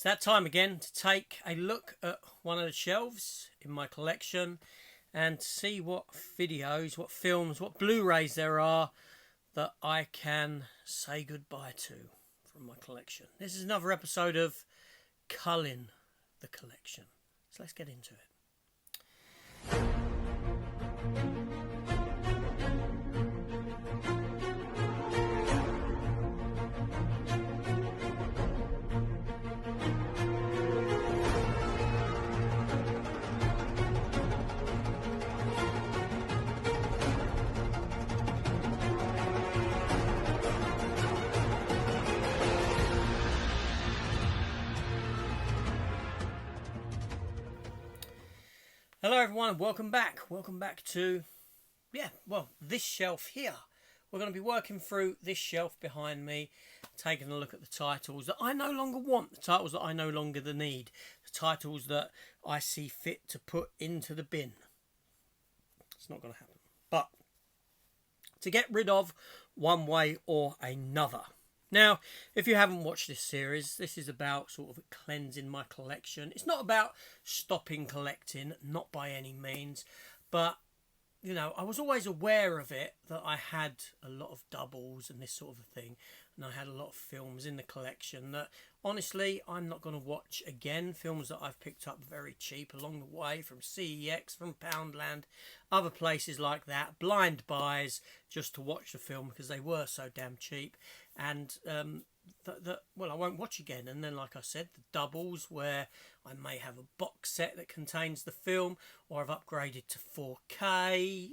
that time again to take a look at one of the shelves in my collection and see what videos, what films, what Blu-rays there are that I can say goodbye to from my collection. This is another episode of Culling the Collection. So let's get into it. Hello everyone and welcome back. Welcome back to, this shelf here. We're going to be working through this shelf behind me, taking a look at the titles that I no longer want, the titles that I no longer need, the titles that I see fit to put into the bin. It's not going to happen. But to get rid of one way or another. Now, if you haven't watched this series, this is about sort of cleansing my collection. It's not about stopping collecting, not by any means. But, I was always aware of it, that I had a lot of doubles and this sort of thing. And I had a lot of films in the collection that, honestly, I'm not going to watch again. Films that I've picked up very cheap along the way from CEX, from Poundland, other places like that. Blind buys just to watch the film because they were so damn cheap. And I won't watch again. And then, like I said, the doubles where I may have a box set that contains the film, or I've upgraded to 4K,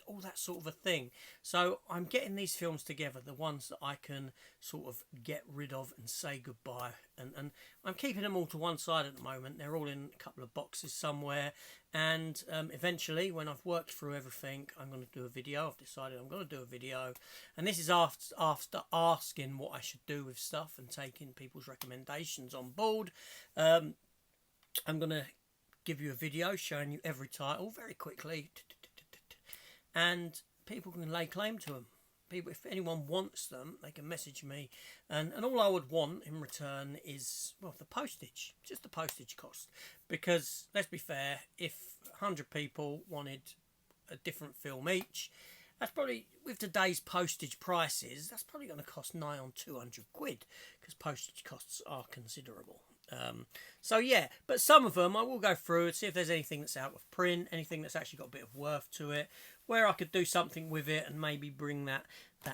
all that sort of a thing. So I'm getting these films together, the ones that I can sort of get rid of and say goodbye. And I'm keeping them all to one side at the moment. They're all in a couple of boxes somewhere. And eventually, when I've worked through everything, I'm going to do a video. I've decided I'm going to do a video. And this is after asking what I should do with stuff and taking people's recommendations on board. I'm going to give you a video showing you every title very quickly. And people can lay claim to them. People, if anyone wants them, they can message me. And all I would want in return is, the postage. Just the postage cost. Because, let's be fair, if 100 people wanted a different film each, that's probably, with today's postage prices, that's probably going to cost nigh on 200 quid. Because postage costs are considerable. But some of them I will go through and see if there's anything that's out of print, anything that's actually got a bit of worth to it, where I could do something with it and maybe bring that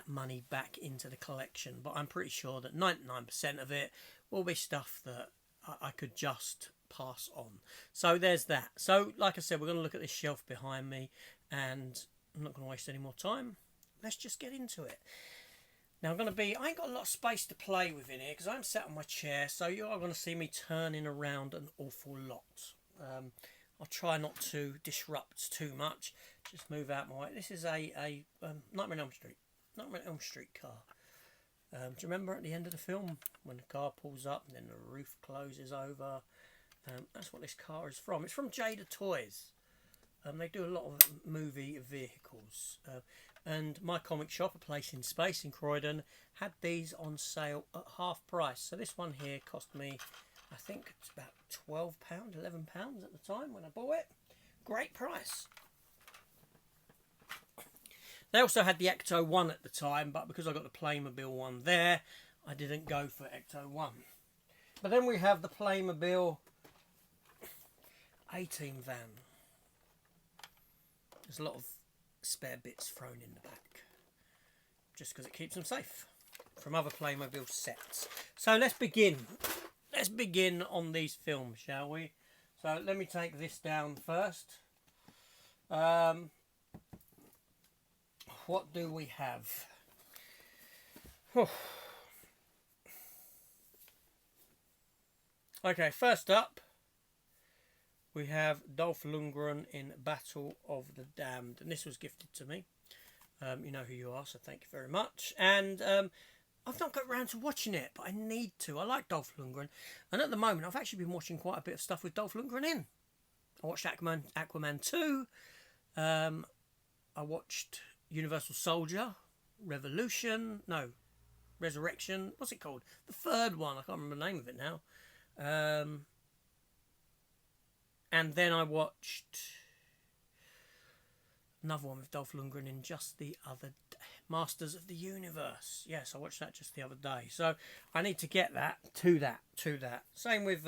money back into the collection. But I'm pretty sure that 99% of it will be stuff that I could just pass on. So there's that. So like I said, we're going to look at this shelf behind me, and I'm not going to waste any more time. Let's just get into it. Now I ain't got a lot of space to play with in here because I'm sat on my chair, so you are going to see me turning around an awful lot. I'll try not to disrupt too much. Just move out my way. This is a Nightmare on Elm Street car. Do you remember at the end of the film when the car pulls up and then the roof closes over? That's what this car is from. It's from Jada Toys. They do a lot of movie vehicles. And my comic shop, A Place in Space in Croydon, had these on sale at half price. So this one here cost me, I think it's about £12, £11 at the time when I bought it. Great price. They also had the Ecto 1 at the time, but because I got the Playmobil one there, I didn't go for Ecto 1. But then we have the Playmobil 18 van. There's a lot of spare bits thrown in the back, just because it keeps them safe from other Playmobil sets. So let's begin. Let's begin on these films, shall we? So let me take this down first. What do we have? Okay, first up, we have Dolph Lundgren in Battle of the Damned. And this was gifted to me. You know who you are, so thank you very much. And I've not got around to watching it, but I need to. I like Dolph Lundgren. And at the moment, I've actually been watching quite a bit of stuff with Dolph Lundgren in. I watched Aquaman 2. I watched Universal Soldier, Resurrection. What's it called? The third one. I can't remember the name of it now. And then I watched another one with Dolph Lundgren in just the other day. Masters of the Universe. Yes, I watched that just the other day. So I need to get that. Same with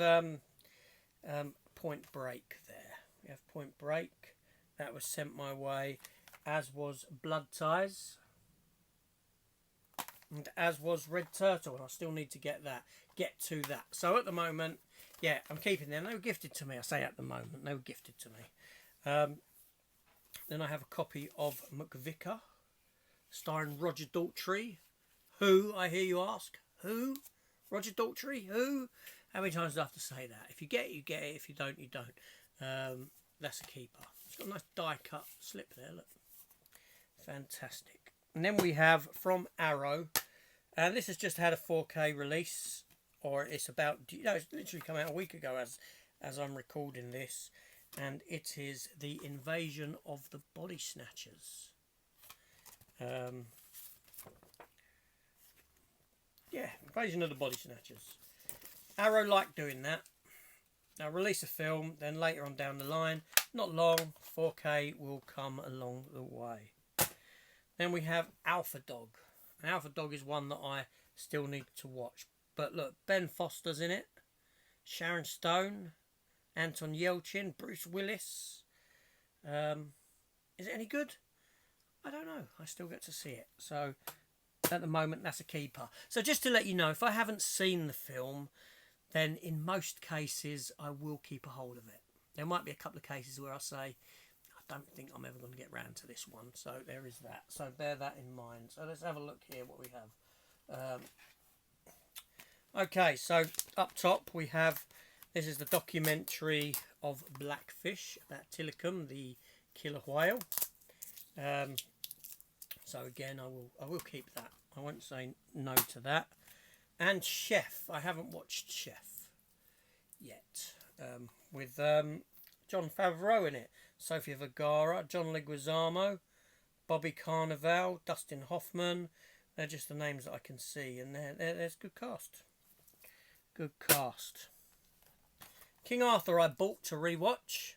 Point Break there. We have Point Break. That was sent my way, as was Blood Ties. And as was Red Turtle. And I still need to get to that. So at the moment, yeah, I'm keeping them. They were gifted to me. I say at the moment. They were gifted to me. Then I have a copy of McVicker, starring Roger Daltrey. Who, I hear you ask? Who? Roger Daltrey? Who? How many times do I have to say that? If you get it, you get it. If you don't, you don't. That's a keeper. It's got a nice die-cut slip there, look. Fantastic. And then we have from Arrow. And this has just had a 4K release. Or it's about... it's literally come out a week ago as I'm recording this. And it is The Invasion of the Body Snatchers. Invasion of the Body Snatchers. Arrow like doing that. Now release a film, then later on down the line, not long, 4K will come along the way. Then we have Alpha Dog. And Alpha Dog is one that I still need to watch. But look, Ben Foster's in it, Sharon Stone, Anton Yelchin, Bruce Willis. Is it any good? I don't know. I still get to see it. So at the moment, that's a keeper. So just to let you know, if I haven't seen the film, then in most cases, I will keep a hold of it. There might be a couple of cases where I say, I don't think I'm ever going to get round to this one. So there is that. So bear that in mind. So let's have a look here what we have. Okay, so up top we have, this is the documentary of Blackfish, about Tilikum, the killer whale. So again, I will keep that. I won't say no to that. And Chef. I haven't watched Chef yet. With John Favreau in it, Sofia Vergara, John Leguizamo, Bobby Carnival, Dustin Hoffman. They're just the names that I can see, and there's good cast. Good cast. King Arthur I bought to rewatch.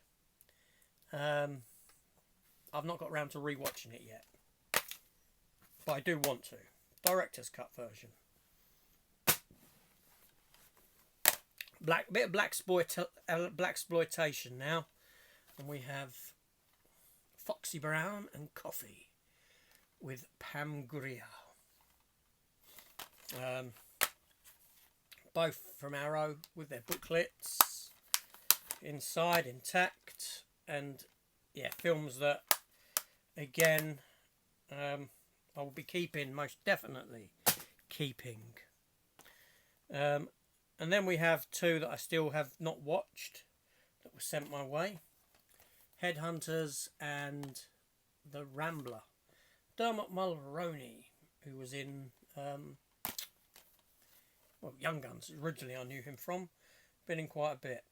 I've not got round to rewatching it yet, but I do want to. Director's cut version. Bit of blaxploitation now, and we have Foxy Brown and Coffee with Pam Grier. Both from Arrow with their booklets inside intact, and yeah, films that again I will be keeping, most definitely keeping. And then we have two that I still have not watched that were sent my way. Headhunters and The Rambler. Dermot Mulroney, who was in Young Guns. Originally I knew him from. Been in quite a bit.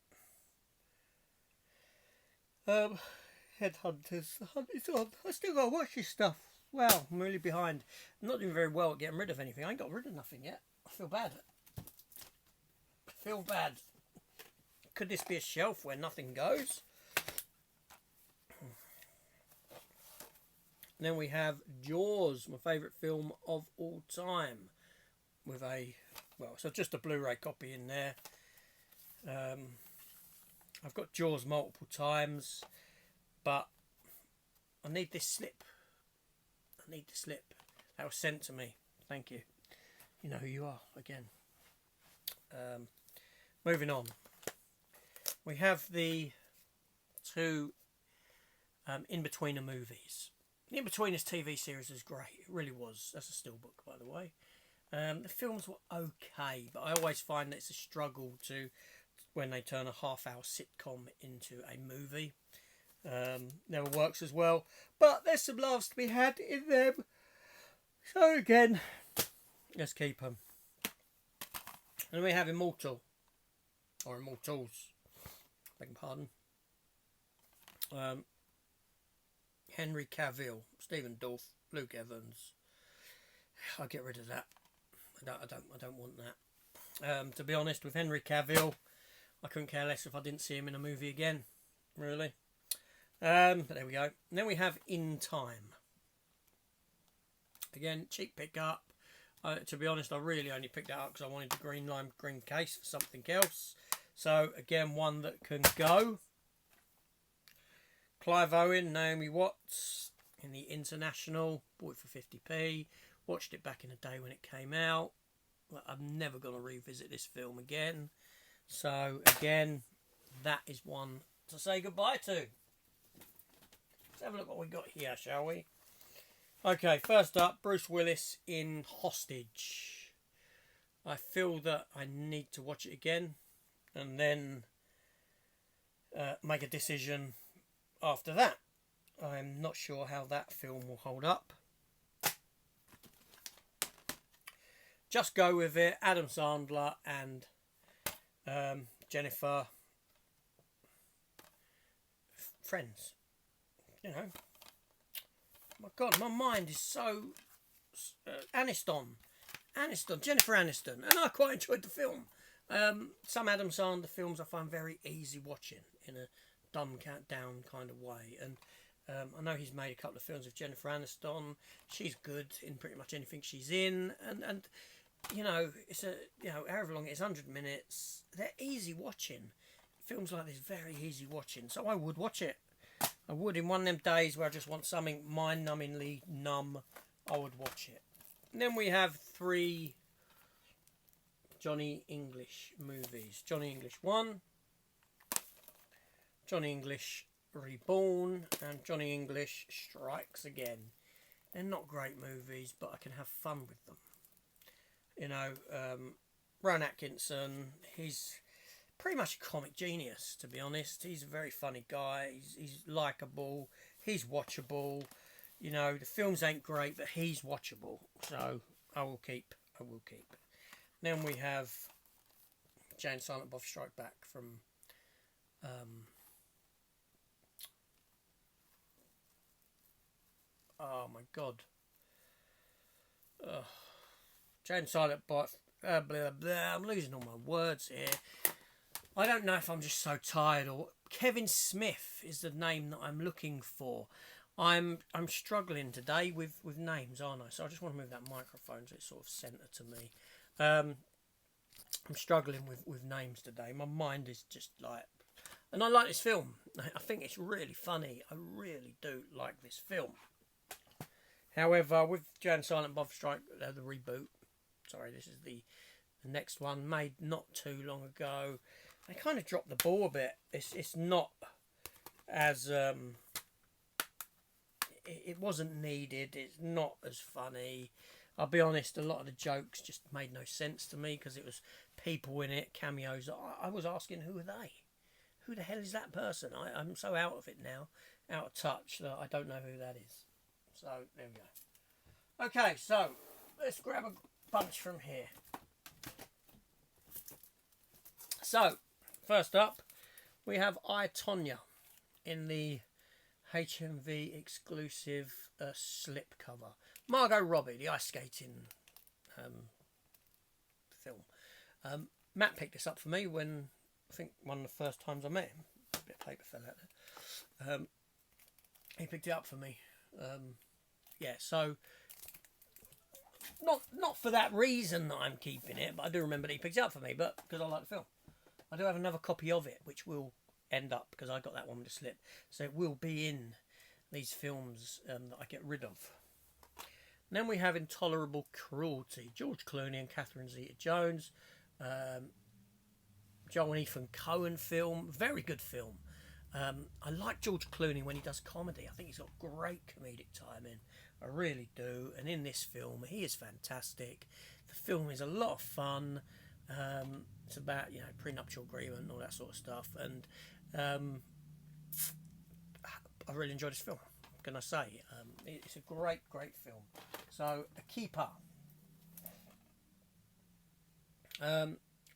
Headhunters. The hunt is on. I still got to watch this stuff. Wow, I'm really behind. I'm not doing very well at getting rid of anything. I ain't got rid of nothing yet. I feel bad. Could this be a shelf where nothing goes? And then we have Jaws, my favourite film of all time, with so just a Blu-ray copy in there. I've got Jaws multiple times, but I need this slip. That was sent to me. Thank you. You know who you are again. Moving on. We have the two In-Betweener movies. The In-Betweeners TV series is great. It really was. That's a steelbook, by the way. The films were okay, but I always find that it's a struggle when they turn a half-hour sitcom into a movie. Never works as well, but there's some laughs to be had in them. So again, let's keep them. And then we have Immortal, or Immortals, beg your pardon. Henry Cavill, Stephen Dorff, Luke Evans. I'll get rid of that. I don't want that. To be honest, with Henry Cavill, I couldn't care less if I didn't see him in a movie again, really. But there we go. And then we have In Time. Again, cheap pick-up. To be honest, I really only picked that up because I wanted the green lime green case for something else. So, again, one that can go. Clive Owen, Naomi Watts in the International. Bought it for 50p. Watched it back in the day when it came out. I'm never going to revisit this film again. So, again, that is one to say goodbye to. Let's have a look what we got here, shall we? Okay, first up, Bruce Willis in Hostage. I feel that I need to watch it again and then make a decision after that. I'm not sure how that film will hold up. Just go with it. Adam Sandler and Jennifer. Friends. You know. My God, my mind is so... Jennifer Aniston. And I quite enjoyed the film. Some Adam Sandler films I find very easy watching in a dumb cat down kind of way. And I know he's made a couple of films with Jennifer Aniston. She's good in pretty much anything she's in. And you know, it's however long it is, 100 minutes. They're easy watching. Films like this, very easy watching. So I would watch it. I would, in one of them days where I just want something mind-numbingly numb, I would watch it. And then we have 3 Johnny English movies. Johnny English 1, Johnny English Reborn, and Johnny English Strikes Again. They're not great movies, but I can have fun with them. You know, Rowan Atkinson, he's pretty much a comic genius, to be honest. He's a very funny guy. He's likeable. He's watchable. You know, the films ain't great, but he's watchable. So I will keep. Then we have Jay and Silent Bob Strike Back from oh my God. Jay and Silent Bob blah blah. I'm losing all my words here. I don't know if I'm just so tired or... Kevin Smith is the name that I'm looking for. I'm struggling today with names, aren't I? So I just want to move that microphone so it's sort of centre to me. I'm struggling with names today. My mind is just like... And I like this film. I think it's really funny. I really do like this film. However, with Jay and Silent Bob Strike, the reboot... Sorry, this is the next one, made not too long ago. They kind of dropped the ball a bit. It's not as... it wasn't needed. It's not as funny. I'll be honest, a lot of the jokes just made no sense to me because it was people in it, cameos. I was asking, who are they? Who the hell is that person? I'm so out of it now, out of touch, that I don't know who that is. So, there we go. Okay, so, let's grab a bunch from here. So, first up, we have I, Tonya in the HMV exclusive slip cover. Margot Robbie, the ice skating film. Matt picked this up for me when, I think, one of the first times I met him. A bit of paper fell out there. He picked it up for me. Yeah, so not for that reason that I'm keeping it, but I do remember that he picked it up for me, but because I like the film. I do have another copy of it, which will end up, because I got that one with the slip, so it will be in these films that I get rid of. And then we have Intolerable Cruelty, George Clooney and Catherine Zeta-Jones, Joel and Ethan Coen film, very good film. I like George Clooney when he does comedy. I think he's got great comedic timing. I really do. And in this film, he is fantastic. The film is a lot of fun. It's about, you know, prenuptial agreement and all that sort of stuff. And I really enjoyed this film. What can I say? It's a great film. So, a keeper.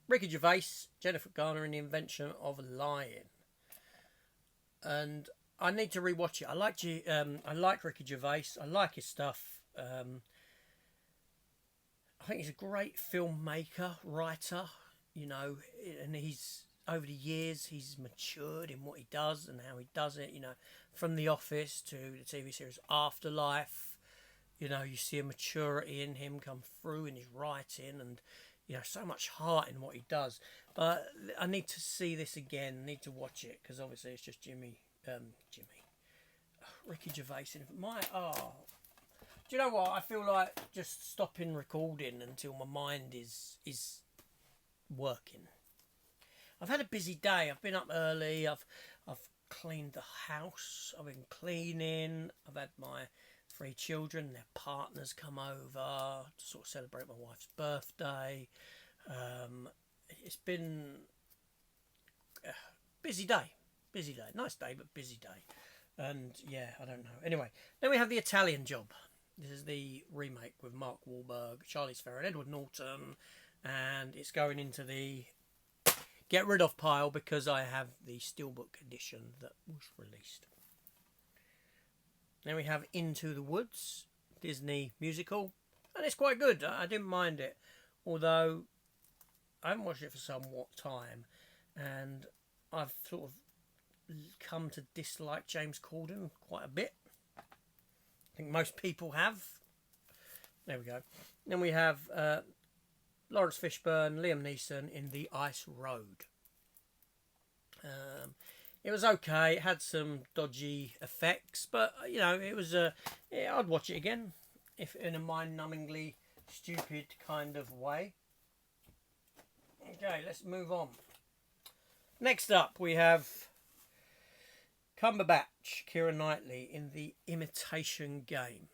Ricky Gervais, Jennifer Garner in The Invention of Lying. And I need to rewatch it. I like Ricky Gervais. I like his stuff. I think he's a great filmmaker, writer, you know, and he's over the years he's matured in what he does and how he does it. You know, from The Office to the TV series Afterlife. You know, you see a maturity in him come through in his writing, and you know, so much heart in what he does. But I need to see this again. I need to watch it because obviously it's just Ricky Gervais. Do you know what? I feel like just stopping recording until my mind is working. I've had a busy day. I've been up early. I've cleaned the house. I've been cleaning. I've had my 3 children, their partners come over to sort of celebrate my wife's birthday. It's been a busy day. Nice day, but busy day. And yeah, I don't know. Anyway, then we have The Italian Job. This is the remake with Mark Wahlberg, Charlize Theron, Edward Norton, and it's going into the get rid of pile because I have the Steelbook edition that was released. Then we have Into the Woods, Disney musical, and it's quite good. I didn't mind it, although I haven't watched it for somewhat time, and I've sort of come to dislike James Corden quite a bit. I think most people have. There we go. Then we have Lawrence Fishburne, Liam Neeson in The Ice Road. It was okay. It had some dodgy effects, but you know, it was I'd watch it again, if in a mind-numbingly stupid kind of way. Okay, let's move on. Next up, we have Cumberbatch, Keira Knightley in The Imitation Game.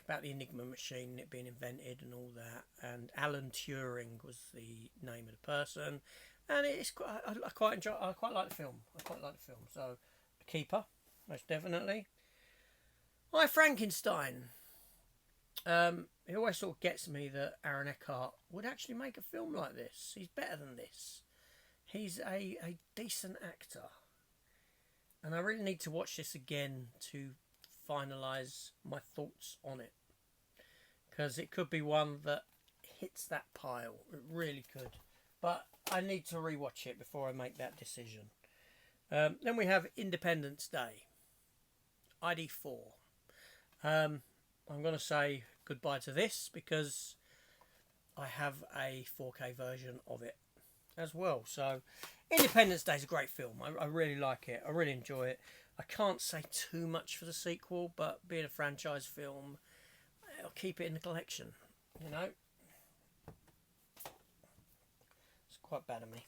About the Enigma machine, it being invented and all that, and Alan Turing was the name of the person. And it's quite, I quite like the film. So, a keeper, most definitely. I Frankenstein. It always sort of gets me that Aaron Eckhart would actually make a film like this. He's better than this. He's a decent actor. And I really need to watch this again to finalise my thoughts on it. Because it could be one that hits that pile. It really could. But I need to rewatch it before I make that decision. Then we have Independence Day. ID4. I'm going to say goodbye to this because I have a 4K version of it as well. So Independence Day is a great film. I really like it. I really enjoy it. I can't say too much for the sequel, but being a franchise film, I'll keep it in the collection, you know. Quite bad of me.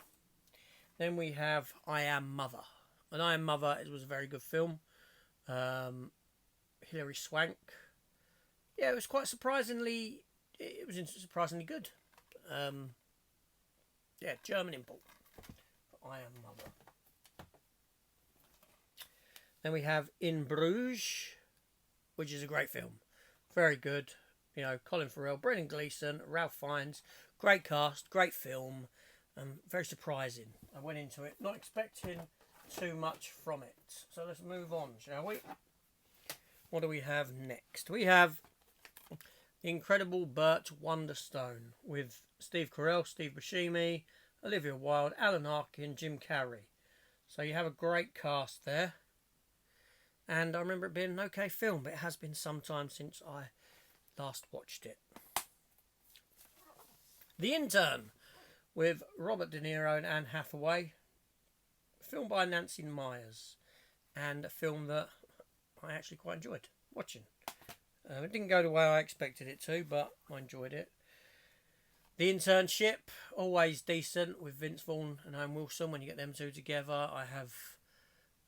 Then we have I Am Mother. And I Am Mother, it was a very good film. Hilary Swank. Yeah, it was quite surprisingly good. Yeah, German import. I Am Mother. Then we have In Bruges, which is a great film. Very good. You know, Colin Farrell, Brendan Gleeson, Ralph Fiennes. Great cast, great film. Very surprising. I went into it not expecting too much from it. So let's move on, shall we? What do we have next? We have The Incredible Burt Wonderstone with Steve Carell, Steve Buscemi, Olivia Wilde, Alan Arkin, Jim Carrey. So you have a great cast there. And I remember it being an okay film, but it has been some time since I last watched it. The Intern with Robert De Niro and Anne Hathaway. A film by Nancy Myers. And a film that I actually quite enjoyed watching. It didn't go the way I expected it to, but I enjoyed it. The Internship, always decent with Vince Vaughn and Owen Wilson. When you get them two together, I have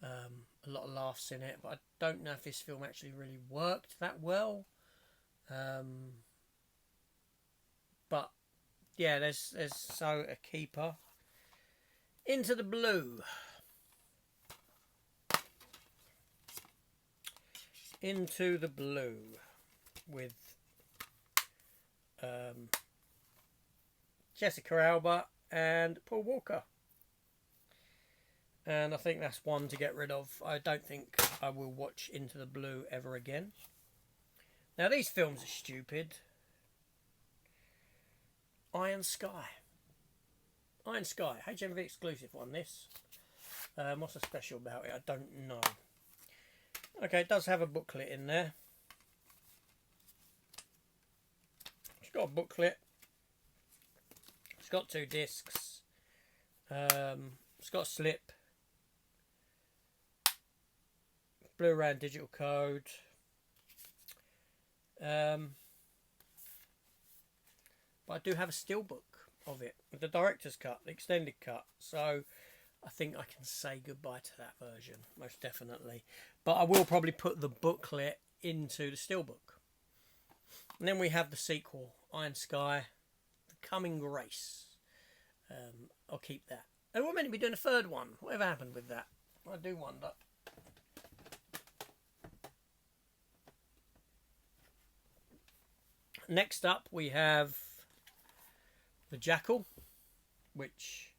a lot of laughs in it, but I don't know if this film actually really worked that well. But yeah, there's so a keeper. Into the Blue. Into the Blue with Jessica Alba and Paul Walker. And I think that's one to get rid of. I don't think I will watch Into the Blue ever again. Now these films are stupid. Iron Sky. Iron Sky, HMV exclusive one, this. What's so special about it? I don't know. Okay, it does have a booklet in there. It's got a booklet. It's got 2 discs. It's got a slip. Blu-ray and digital code. But I do have a steelbook of it, the director's cut, the extended cut. So I think I can say goodbye to that version, most definitely. But I will probably put the booklet into the steelbook. And then we have the sequel, Iron Sky, The Coming Grace. I'll keep that. And we're meant to be doing a 3rd one. Whatever happened with that? I do wonder. Next up we have the Jackal, which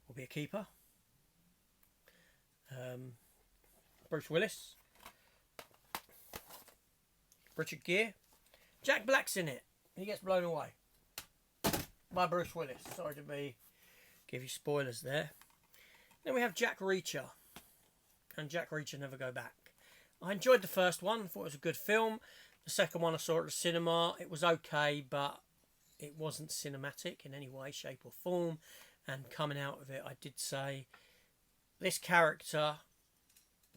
will be a keeper. Bruce Willis, Richard Gere, Jack Black's in it. He gets blown away by Bruce Willis. Sorry to give you spoilers there. Then we have Jack Reacher, and Jack Reacher Never Go Back. I enjoyed the first one. Thought it was a good film. The second one I saw at the cinema. It was okay, but it wasn't cinematic in any way, shape or form. And coming out of it, I did say, this character,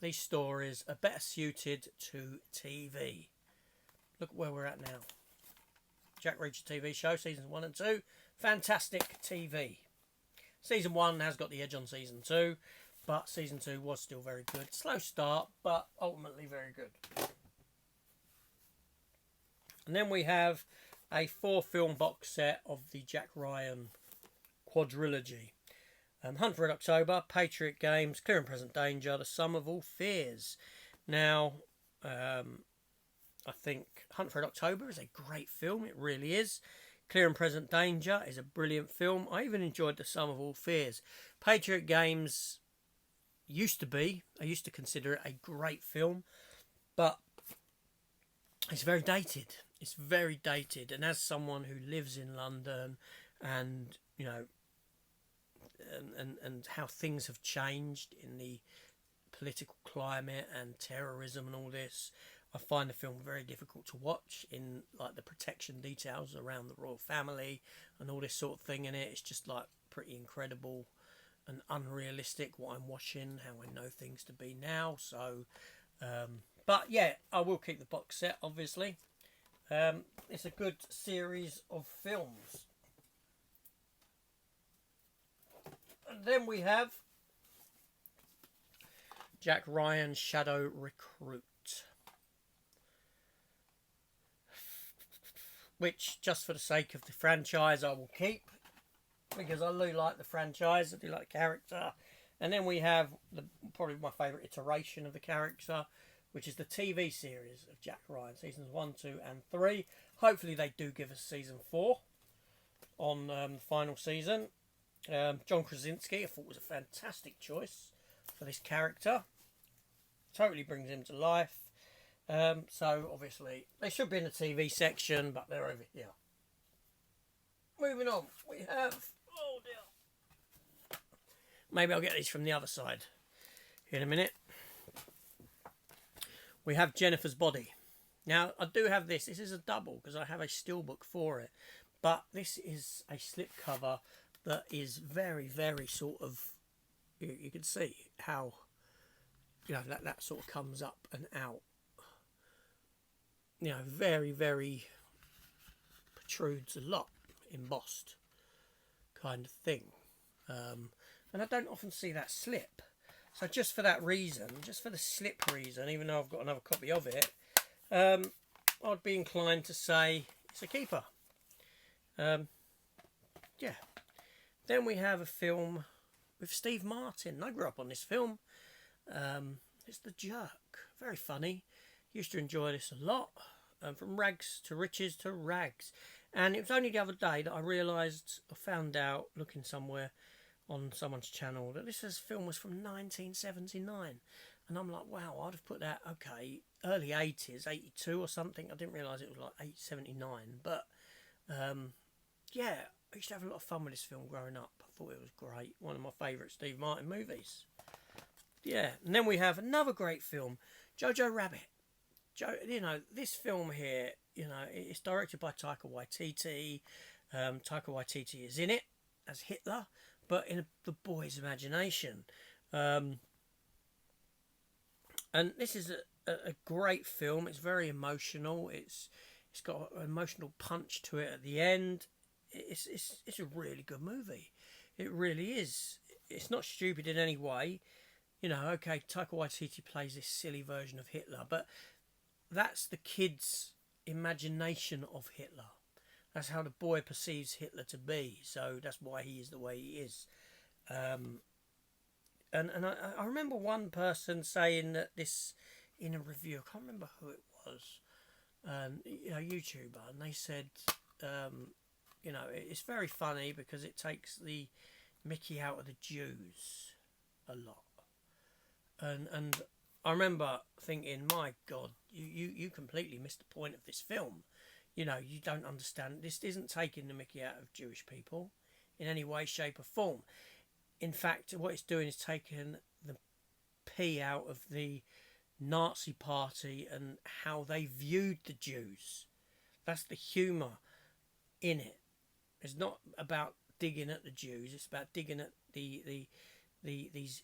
these stories are better suited to TV. Look where we're at now. Jack Reacher TV show, seasons 1 and 2. Fantastic TV. Season 1 has got the edge on season 2, but season 2 was still very good. Slow start, but ultimately very good. And then we have a 4-film box set of the Jack Ryan quadrilogy. Hunt for Red October, Patriot Games, Clear and Present Danger, The Sum of All Fears. Now, I think Hunt for Red October is a great film. It really is. Clear and Present Danger is a brilliant film. I even enjoyed The Sum of All Fears. Patriot Games I used to consider it a great film, but it's very dated. It's very dated. And as someone who lives in London and, you know, and how things have changed in the political climate and terrorism and all this, I find the film very difficult to watch in like the protection details around the royal family and all this sort of thing in it. It's just like pretty incredible and unrealistic what I'm watching, how I know things to be now. So, but yeah, I will keep the box set, obviously. It's a good series of films. And then we have Jack Ryan's Shadow Recruit, which, just for the sake of the franchise, I will keep, because I do like the franchise, I do like the character. And then we have probably my favourite iteration of the character, which is the TV series of Jack Ryan, seasons 1, 2 and 3. Hopefully they do give us season 4 on the final season. John Krasinski, I thought, was a fantastic choice for this character. Totally brings him to life. So obviously they should be in the TV section, but they're over here. Moving on, we have, oh dear, maybe I'll get these from the other side in a minute. We have Jennifer's Body. Now I do have this. This is a double because I have a steelbook for it, but this is a slipcover that is very, very sort of, you can see how, you know, that sort of comes up and out. You know, very, very protrudes a lot, embossed kind of thing. And I don't often see that slip. So just for that reason, just for the slip reason, even though I've got another copy of it, I'd be inclined to say it's a keeper. Yeah. Then we have a film with Steve Martin. I grew up on this film. It's The Jerk. Very funny. Used to enjoy this a lot. From rags to riches to rags. And it was only the other day that I realised, I found out, looking somewhere on someone's channel, that this film was from 1979. And I'm like, wow, I'd have put that, okay, early 80s, 82 or something. I didn't realise it was like 879. But, yeah, I used to have a lot of fun with this film growing up. I thought it was great. One of my favourite Steve Martin movies. Yeah, and then we have another great film, Jojo Rabbit. This film here, it's directed by Taika Waititi. Taika Waititi is in it as Hitler, but in the boy's imagination. And this is a great film. It's very emotional. It's got an emotional punch to it at the end. It's a really good movie. It really is. It's not stupid in any way. Okay, Taika Waititi plays this silly version of Hitler, but that's the kid's imagination of Hitler. That's how the boy perceives Hitler to be. So that's why he is the way he is. And I remember one person saying that this in a review. I can't remember who it was. YouTuber, and they said, it's very funny because it takes the Mickey out of the Jews a lot. And I remember thinking, my God, you completely missed the point of this film. You don't understand. This isn't taking the Mickey out of Jewish people in any way, shape or form. In fact, what it's doing is taking the P out of the Nazi party and how they viewed the Jews. That's the humour in it. It's not about digging at the Jews. It's about digging at these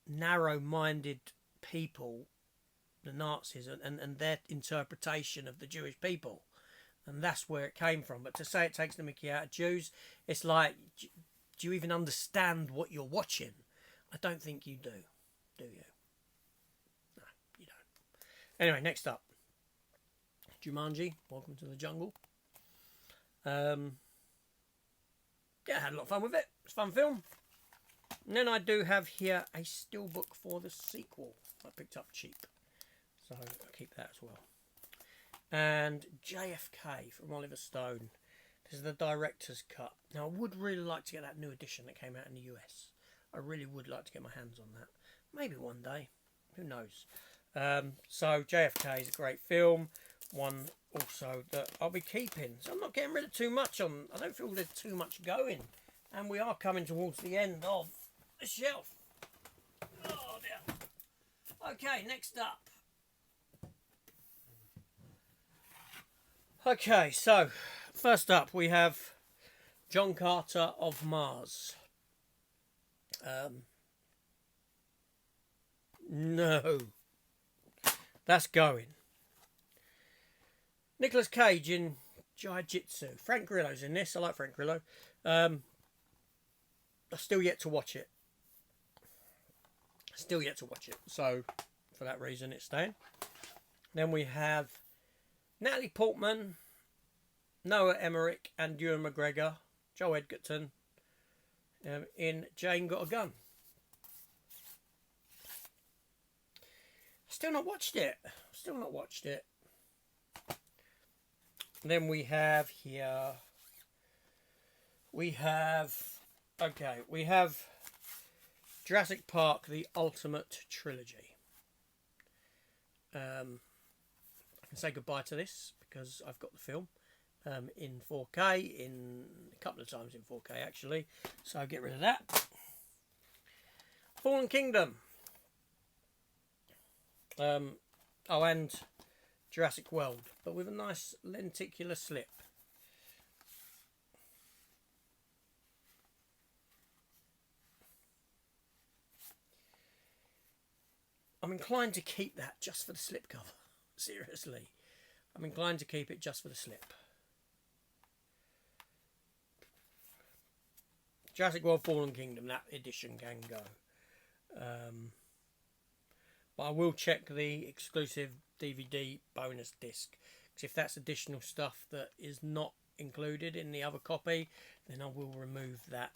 narrow-minded people, the Nazis, and their interpretation of the Jewish people. And that's where it came from. But to say it takes the Mickey out of Jews, it's like, do you even understand what you're watching? I don't think you do you? No, you don't. Anyway, next up, Jumanji, Welcome to the Jungle. Yeah, I had a lot of fun with it. It's a fun film. And then I do have here a steelbook for the sequel I picked up cheap. So I'll keep that as well. And JFK from Oliver Stone. This is the director's cut. Now, I would really like to get that new edition that came out in the US. I really would like to get my hands on that. Maybe one day. Who knows? So JFK is a great film. One also that I'll be keeping. So I'm not getting rid of too much on. I don't feel there's too much going. And we are coming towards the end of the shelf. Oh dear. Okay, next up. Okay, so first up we have John Carter of Mars. No. That's going. Nicolas Cage in Jiu-Jitsu. Frank Grillo's in this. I like Frank Grillo. I've still yet to watch it. So, for that reason, it's staying. Then we have Natalie Portman, Noah Emmerich, and Ewan McGregor, Joe Edgerton, in Jane Got a Gun. Still not watched it. Then we have here. We have Jurassic Park: The Ultimate Trilogy. I can say goodbye to this because I've got the film in 4K, in a couple of times in 4K actually. So get rid of that. Fallen Kingdom. And Jurassic World, but with a nice lenticular slip. I'm inclined to keep that just for the slip cover. Seriously. I'm inclined to keep it just for the slip. Jurassic World Fallen Kingdom, that edition can go. But I will check the exclusive DVD bonus disc. Because if that's additional stuff that is not included in the other copy, then I will remove that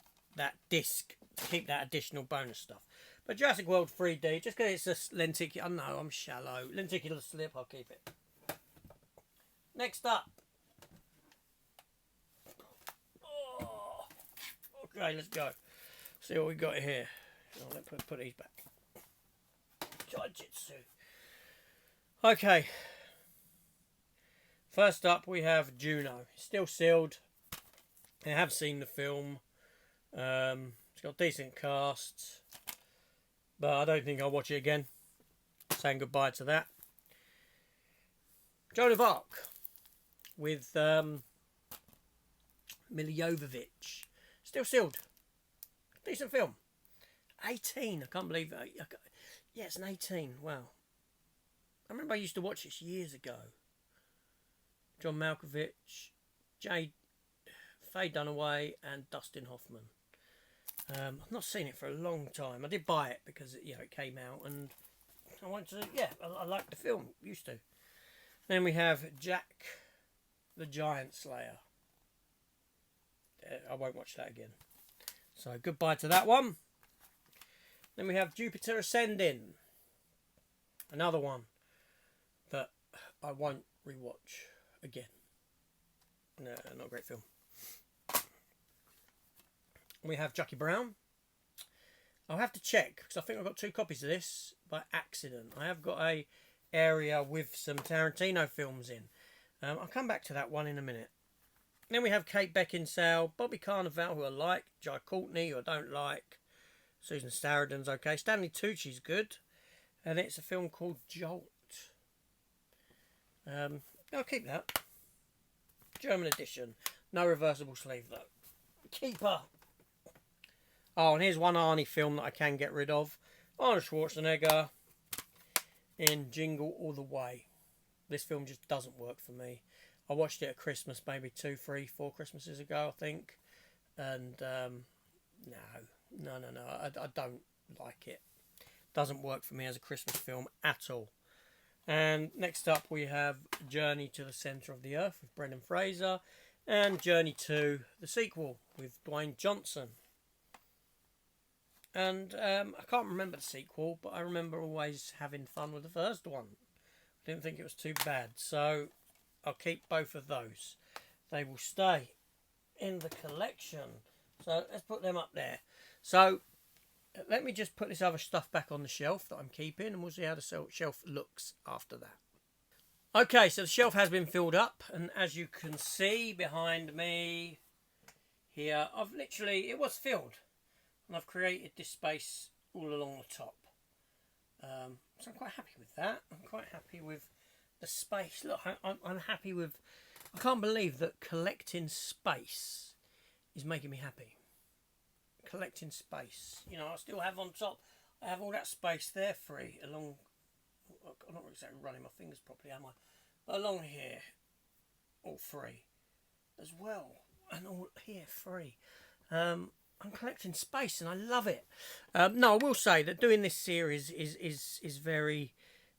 disc to keep that additional bonus stuff. But Jurassic World 3D, just because it's a lenticular... I know, I'm shallow. Lenticular slip, I'll keep it. Next up. Oh, okay, let's go. See what we got here. Oh, let's put these back. Jiu-Jitsu. Okay. First up, we have Juno. It's still sealed. I have seen the film. It's got a decent cast, but I don't think I'll watch it again. Saying goodbye to that. Joan of Arc with Mila Jovovich. Still sealed. Decent film. 18. I can't believe it. Yeah, it's an 18. Wow. I remember I used to watch this years ago. John Malkovich, Faye Dunaway, and Dustin Hoffman. I've not seen it for a long time. I did buy it because it came out, and I wanted to. Yeah, I liked the film. Used to. Then we have Jack the Giant Slayer. I won't watch that again. So goodbye to that one. Then we have Jupiter Ascending. Another one that I won't rewatch again. No, not a great film. We have Jackie Brown. I'll have to check because I think I've got 2 copies of this by accident. I have got a area with some Tarantino films in. I'll come back to that one in a minute. Then we have Kate Beckinsale, Bobby Carnival, who I like, Jai Courtney, who I don't like, Susan Sarandon's okay, Stanley Tucci's good, and it's a film called Jolt. I'll keep that. German edition, no reversible sleeve though. Keeper. Oh, and here's one Arnie film that I can get rid of. Arnold Schwarzenegger in Jingle All the Way. This film just doesn't work for me. I watched it at Christmas, maybe 2, 3, 4 Christmases ago, I think. And no, I don't like it. Doesn't work for me as a Christmas film at all. And next up we have Journey to the Centre of the Earth with Brendan Fraser, and Journey 2, the sequel, with Dwayne Johnson. And I can't remember the sequel, but I remember always having fun with the first one. I didn't think it was too bad, so I'll keep both of those. They will stay in the collection. So let's put them up there. So let me just put this other stuff back on the shelf that I'm keeping, and we'll see how the shelf looks after that. Okay, so the shelf has been filled up, and as you can see behind me here, it was filled, and I've created this space all along the top. So I'm quite happy with that. I'm quite happy with the space. Look, I'm happy with... I can't believe that collecting space is making me happy. Collecting space. I still have on top, I have all that space there free along... I'm not exactly running my fingers properly, am I? But along here, all free as well. And all here free. I'm collecting space and I love it. No, I will say that doing this series is very...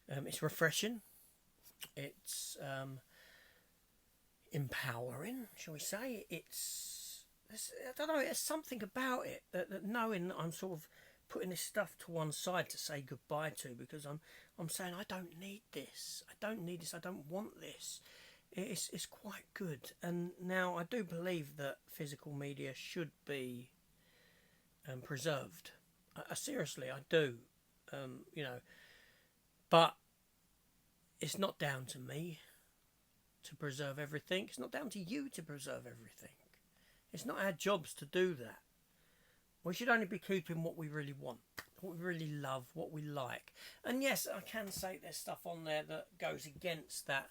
it's refreshing. It's empowering, shall we say. I don't know, there's something about it that knowing that I'm sort of putting this stuff to one side to say goodbye to, because I'm saying I don't need this. I don't want this. It's quite good. And now I do believe that physical media should be preserved. Seriously, I do. But it's not down to me to preserve everything. It's not down to you to preserve everything. It's not our jobs to do that. We should only be keeping what we really want, what we really love, what we like. And yes, I can say there's stuff on there that goes against that.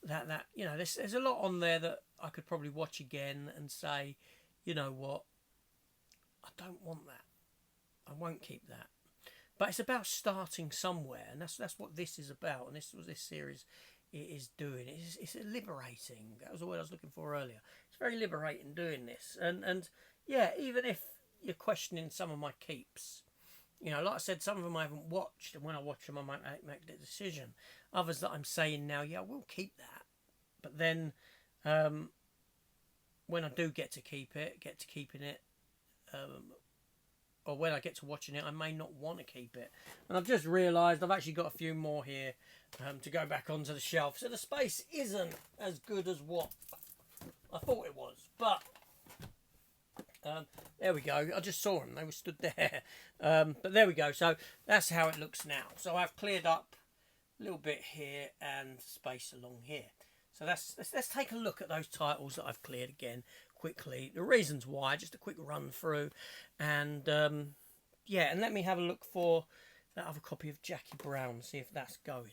There's a lot on there that I could probably watch again and say, you know what, I don't want that. I won't keep that. But it's about starting somewhere, and that's what this is about, and this is what this series is doing. It's liberating. That was the word I was looking for earlier. It's very liberating doing this, and yeah, even if you're questioning some of my keeps, like I said, some of them I haven't watched, and when I watch them, I might make the decision. Others that I'm saying now, yeah, I will keep that, but then when I do get to keeping it. Or when I get to watching it, I may not want to keep it. And I've just realised I've actually got a few more here to go back onto the shelf. So the space isn't as good as what I thought it was. But there we go. I just saw them. They were stood there. But there we go. So that's how it looks now. So I've cleared up a little bit here and space along here. So let's take a look at those titles that I've cleared again quickly the reasons why, just a quick run through, and yeah, and let me have a look for that other copy of Jackie Brown, see if that's going.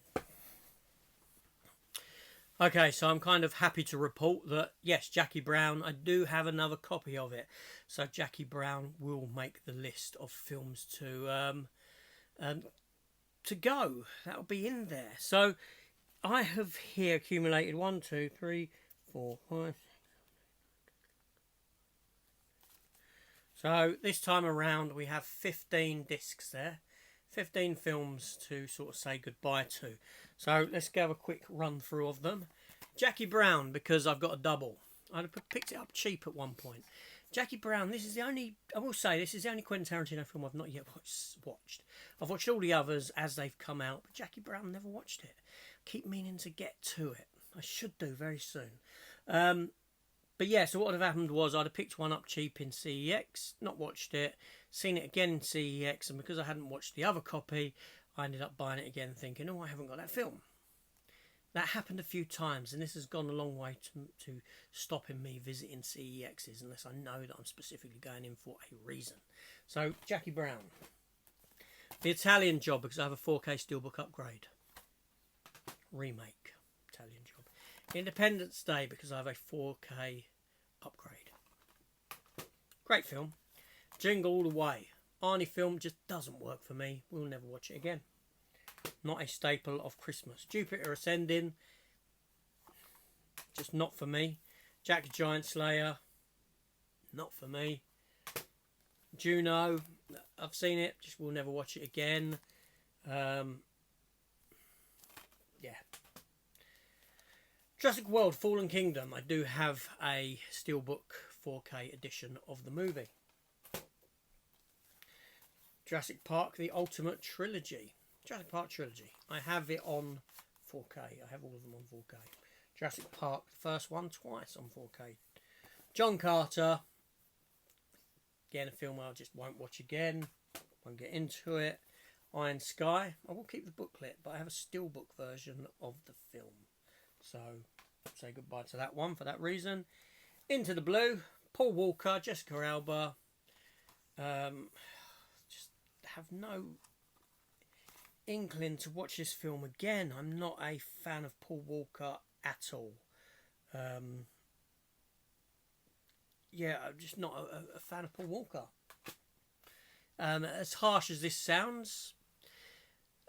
Okay, so I'm kind of happy to report that, yes, Jackie Brown, I do have another copy of it. So Jackie Brown will make the list of films to go. That'll be in there. So I have here accumulated 1, 2, 3, 4, 5. So this time around we have 15 discs there. 15 films to sort of say goodbye to. So let's have a quick run through of them. Jackie Brown, because I've got a double. I picked it up cheap at one point. Jackie Brown, this is the only, I will say, this is the only Quentin Tarantino film I've not yet watched. I've watched all the others as they've come out, but Jackie Brown, never watched it. Keep meaning to get to it. I should do very soon. But yeah, so what would have happened was I'd have picked one up cheap in CEX, not watched it, seen it again in CEX, and because I hadn't watched the other copy, I ended up buying it again thinking, oh, I haven't got that film. That happened a few times, and this has gone a long way to stopping me visiting CEXs unless I know that I'm specifically going in for a reason. So, Jackie Brown. The Italian Job, because I have a 4K Steelbook upgrade. Remake. Italian Job. Independence Day, because I have a 4K upgrade. Great film. Jingle All the Way. Arnie film just doesn't work for me. We'll never watch it again. Not a staple of Christmas. Jupiter Ascending. Just not for me. Jack the Giant Slayer. Not for me. Juno. I've seen it. Just will never watch it again. Yeah. Jurassic World Fallen Kingdom. I do have a Steelbook 4K edition of the movie. Jurassic Park, the Ultimate Trilogy. Jurassic Park Trilogy. I have it on 4K. I have all of them on 4K. Jurassic Park, the first one, twice on 4K. John Carter. Again, a film I just won't watch again. Won't get into it. Iron Sky. I will keep the booklet, but I have a steelbook version of the film. So, say goodbye to that one for that reason. Into the Blue. Paul Walker, Jessica Alba. Just have no inkling to watch this film again. I'm not a fan of Paul Walker at all. Yeah, I'm just not a fan of Paul Walker. As harsh as this sounds,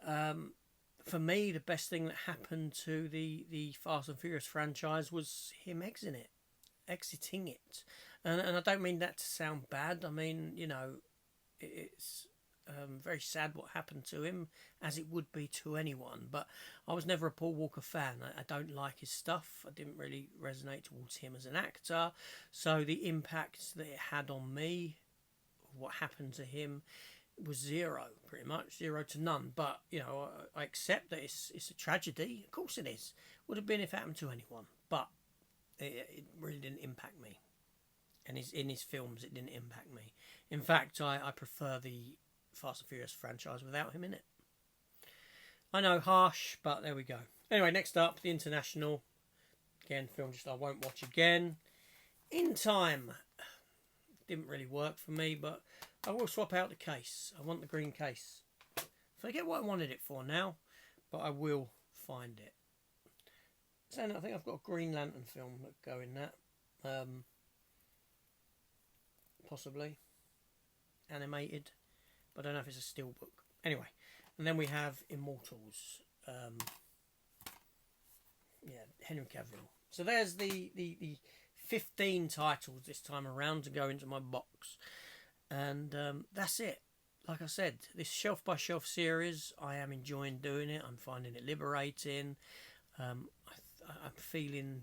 for me, the best thing that happened to the Fast and Furious franchise was him exiting it. And I don't mean that to sound bad. I mean, you know, it's very sad what happened to him, as it would be to anyone. But I was never a Paul Walker fan. I don't like his stuff. I didn't really resonate towards him as an actor. So the impact that it had on me, what happened to him, was zero, pretty much. 0 to none. But, you know, I accept that it's a tragedy. Of course it is. Would have been if it happened to anyone. But it really didn't impact me. And in his films, it didn't impact me. In fact, I prefer the Fast and Furious franchise without him in it. I know, harsh, but there we go. Anyway, next up, The International. Again, film just I won't watch again. In Time. Didn't really work for me, but I will swap out the case. I want the green case. Forget what I wanted it for now, but I will find it. So I think I've got a Green Lantern film that go in that. Possibly. Animated. But I don't know if it's a steelbook. Anyway, and then we have Immortals. Yeah, Henry Cavill. So there's the 15 titles this time around to go into my box. And that's it. Like I said, this shelf by shelf series, I am enjoying doing it. I'm finding it liberating. I'm feeling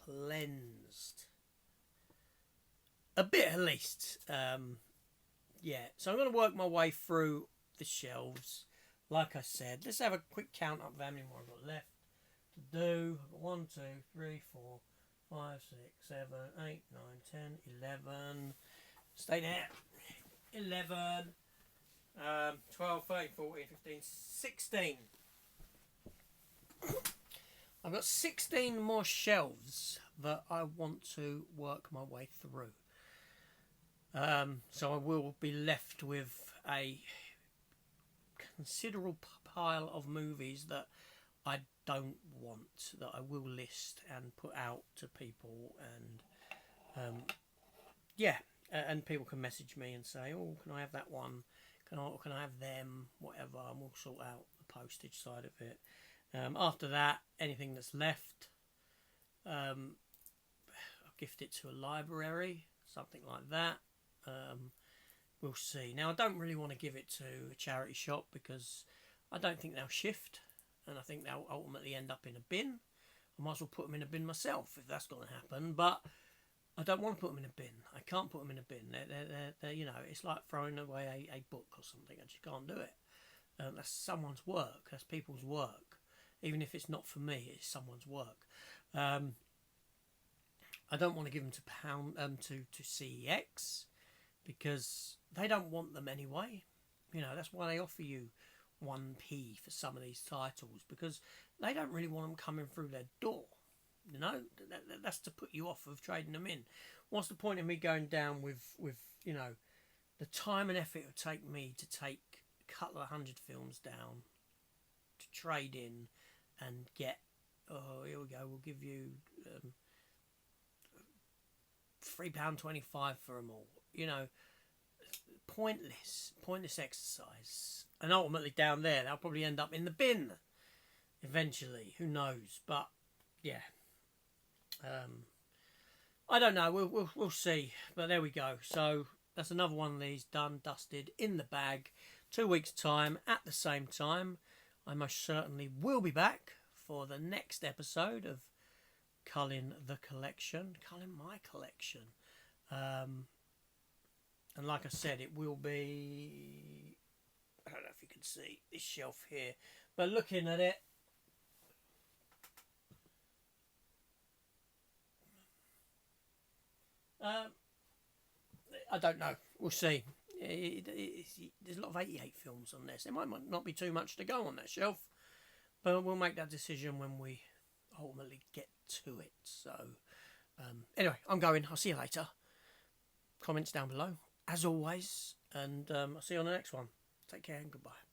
cleansed. A bit at least. Yeah, so I'm going to work my way through the shelves. Like I said, let's have a quick count up of how many more I've got left to do. I've got 1, 2, 3, 4, 5, 6, 7, 8, 9, 10, 11. Stay there. 11, 12, 13, 14, 15, 16. I've got 16 more shelves that I want to work my way through. So I will be left with a considerable pile of movies that I don't want, that I will list and put out to people, and and people can message me and say, oh, can I have that one, can I have them, whatever, and we'll sort out the postage side of it. After that, anything that's left, I'll gift it to a library, something like that. We'll see. Now, I don't really want to give it to a charity shop because I don't think they'll shift, and I think they'll ultimately end up in a bin. I might as well put them in a bin myself if that's going to happen, but I don't want to put them in a bin. I can't put them in a bin. They're you know, it's like throwing away a book or something. I just can't do it. That's someone's work. That's people's work. Even if it's not for me, it's someone's work. I don't want to give them to CEX because they don't want them anyway. You know, that's why they offer you 1p for some of these titles, because they don't really want them coming through their door. You know, that's to put you off of trading them in. What's the point of me going down with you know, the time and effort it would take me to take a couple of 100 films down to trade in and get, oh, here we go, we'll give you £3.25 for them all. You know, pointless exercise. And ultimately down there, they'll probably end up in the bin eventually. Who knows? But yeah, I don't know. We'll see. But there we go. So that's another one of these done, dusted, in the bag. 2 weeks' time at the same time. I most certainly will be back for the next episode of Culling the Collection. Culling my collection. And like I said, it will be, I don't know if you can see this shelf here, but looking at it, I don't know. We'll see. There's a lot of 88 films on this. There might not be too much to go on that shelf, but we'll make that decision when we ultimately get to it. So anyway, I'm going. I'll see you later. Comments down below, as always, and I'll see you on the next one. Take care and goodbye.